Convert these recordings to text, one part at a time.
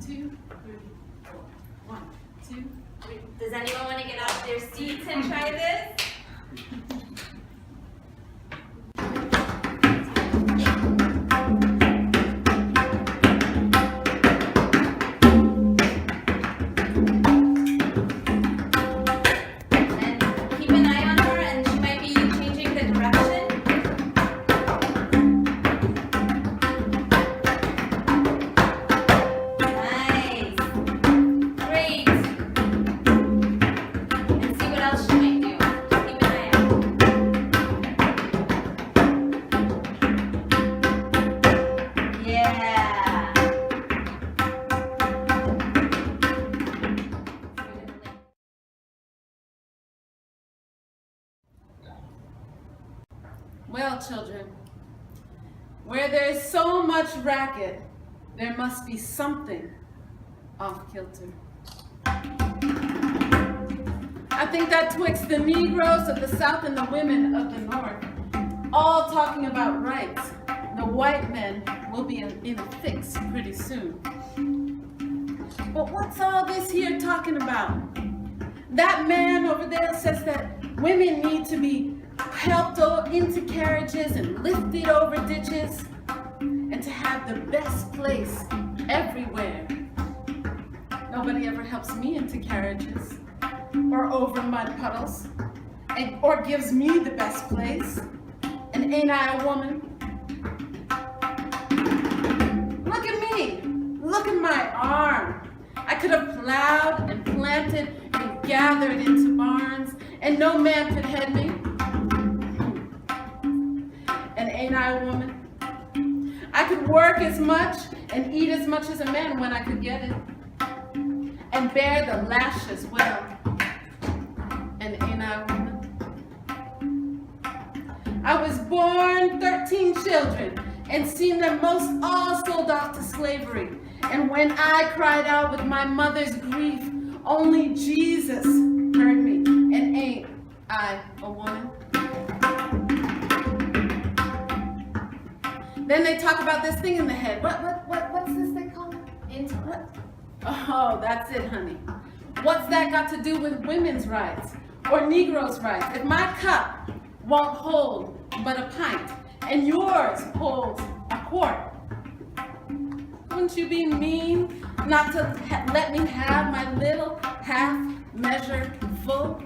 2, 3, 4. 1, 2, 3. Does anyone want to get off their seats and try this? Well, children, where there is so much racket, there must be something off kilter. I think that twixt the Negroes of the South and the women of the North, all talking about rights, the white men will be in a fix pretty soon. But what's all this here talking about? That man over there says that women need to be helped into carriages and lifted over ditches and to have the best place everywhere. Nobody ever helps me into carriages or over mud puddles or gives me the best place. And ain't I a woman? Look at me. Look at my arm. I could have plowed and planted and gathered into barns, and no man could head me. And ain't I a woman? I could work as much and eat as much as a man when I could get it, and bear the lash as well. And ain't I a woman? I was born 13 children and seen them most all sold off to slavery. And when I cried out with my mother's grief, only Jesus heard me. And ain't I a woman? Then they talk about this thing in the head. What's this they call it? Intellect. Oh, that's it, honey. What's that got to do with women's rights or Negroes' rights? If my cup won't hold but a pint and yours holds a quart, wouldn't you be mean not to let me have my little half measure full?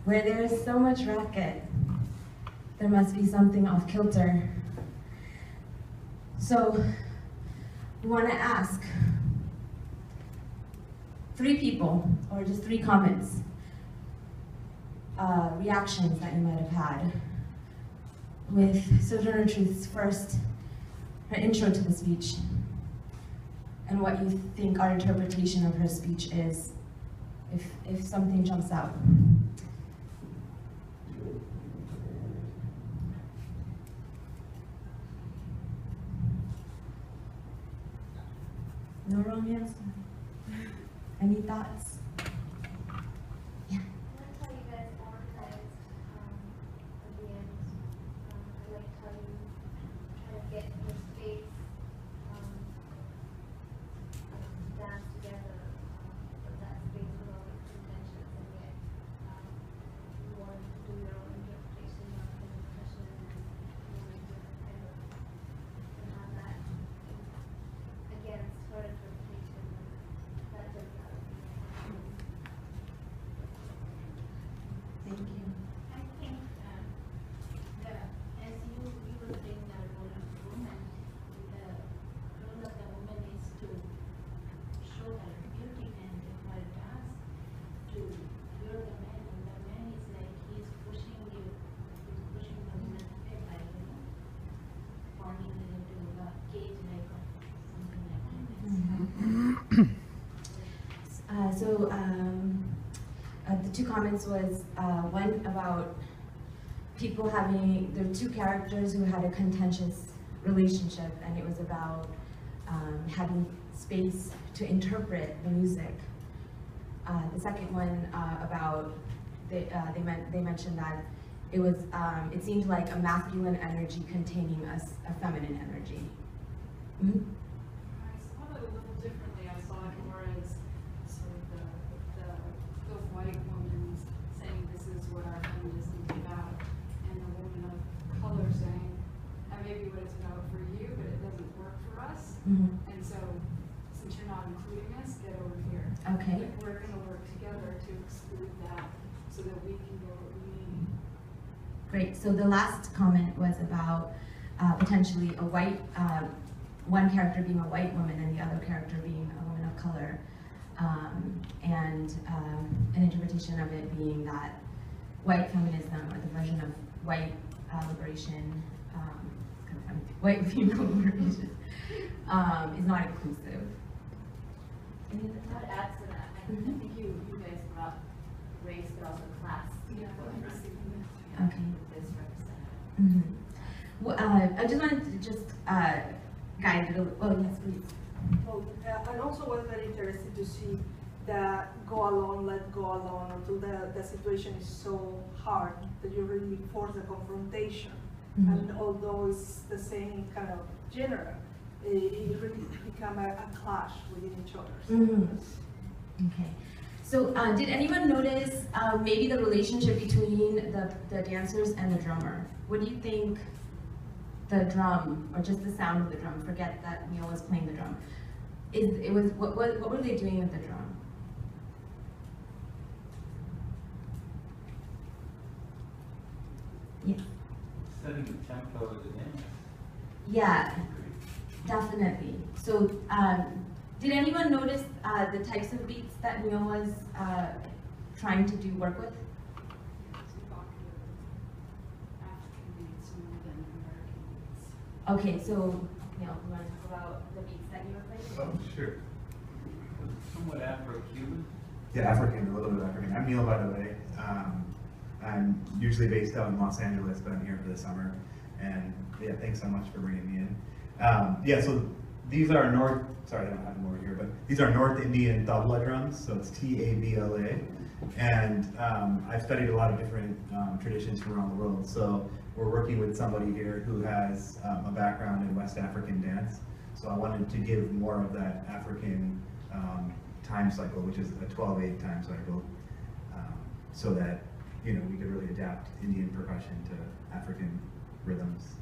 Where there is so much racket, there must be something off kilter. So, we want to ask 3 people, or just 3 comments, reactions that you might have had with Sojourner Truth's her intro to the speech, and what you think our interpretation of her speech is, if something jumps out. No wrong answer. Any thoughts? Yeah. I'm gonna tell you guys organized at the end. I like how you try to get your space dance together, but that space was always contentious, and yet you wanted to do your own interpretation of the impression, and you wanted to kind of have that against her interpretation. That jumped out at me. Thank you. I think as you were saying the role of woman, the role of the woman is to show her beauty and her task to lure the man, and the man is like he's pushing the woman away by forming her into a cage like or something like that. The 2 comments was one about people having, there were 2 characters who had a contentious relationship, and it was about having space to interpret the music. The second one about, they mentioned that it was, it seemed like a masculine energy containing a feminine energy. Mm-hmm. I saw it a little differently. I saw it more as sort of the white woman saying this is what our feminism is about, and the woman of color saying that may be what it's about for you, but it doesn't work for us. Mm-hmm. And so, since you're not including us, get over here. Okay. Like, we're going to work together to exclude that so that we can get what we need. Great. So the last comment was about potentially a white, one character being a white woman and the other character being a woman of color, and an interpretation of it being that white feminism, or the version of white liberation, it's kind of funny, white female liberation, is not inclusive. Any other I would thoughts? add to that, I think you guys brought race, but also class. Yeah, together. I'm receiving that. Okay. This representative. Mm-hmm. Well, I just wanted to just guide it a little. Oh, yes, please. Well, and also was very interested to see that go along, let go along until the situation is so hard that you really force a confrontation. Mhm. And although it's the same kind of genre, it really become a clash within each other. Mhm. Okay. So, did anyone notice maybe the relationship between the dancers and the drummer? What do you think the drum, or just the sound of the drum, forget that Neel was playing the drum, what were they doing with the drum? Yeah. Setting the tempo of the dance. Yeah, definitely. So, did anyone notice the types of beats that Neel was trying to do work with? It's evocative of African beats more than American beats. Okay, so Neel, you want to talk about the beats that you were playing? Oh, sure. Somewhat Afro-Cuban. Yeah, African, a little bit African. I'm Neel, by the way. I'm usually based out in Los Angeles, but I'm here for the summer. And yeah, thanks so much for bringing me in. Yeah, so these are sorry, I don't have them over here, but these are North Indian tabla drums, so it's T-A-B-L-A. And I've studied a lot of different traditions from around the world. So we're working with somebody here who has a background in West African dance. So I wanted to give more of that African time cycle, which is a 12/8 time cycle, so that we could really adapt Indian percussion to African rhythms.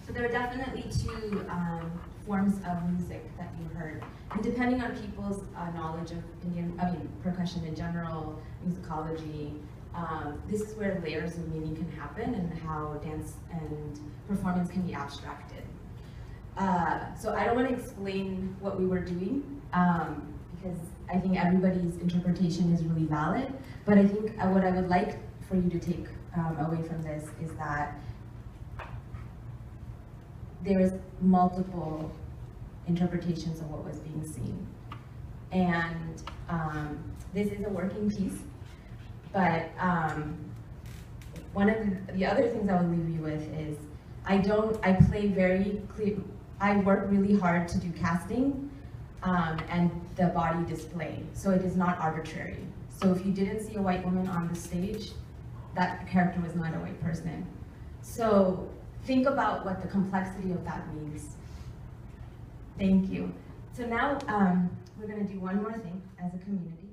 So there are definitely 2 forms of music that you heard. And depending on people's knowledge of percussion in general, musicology, this is where layers of meaning can happen and how dance and performance can be abstracted. So I don't want to explain what we were doing, because I think everybody's interpretation is really valid, but I think what I would like for you to take away from this is that there is multiple interpretations of what was being seen. And this is a working piece, but one of the other things I will leave you with is I play very clear, I work really hard to do casting and the body display, so it is not arbitrary. So if you didn't see a white woman on the stage, that character was not a white person. So think about what the complexity of that means. Thank you. So now we're going to do one more thing as a community.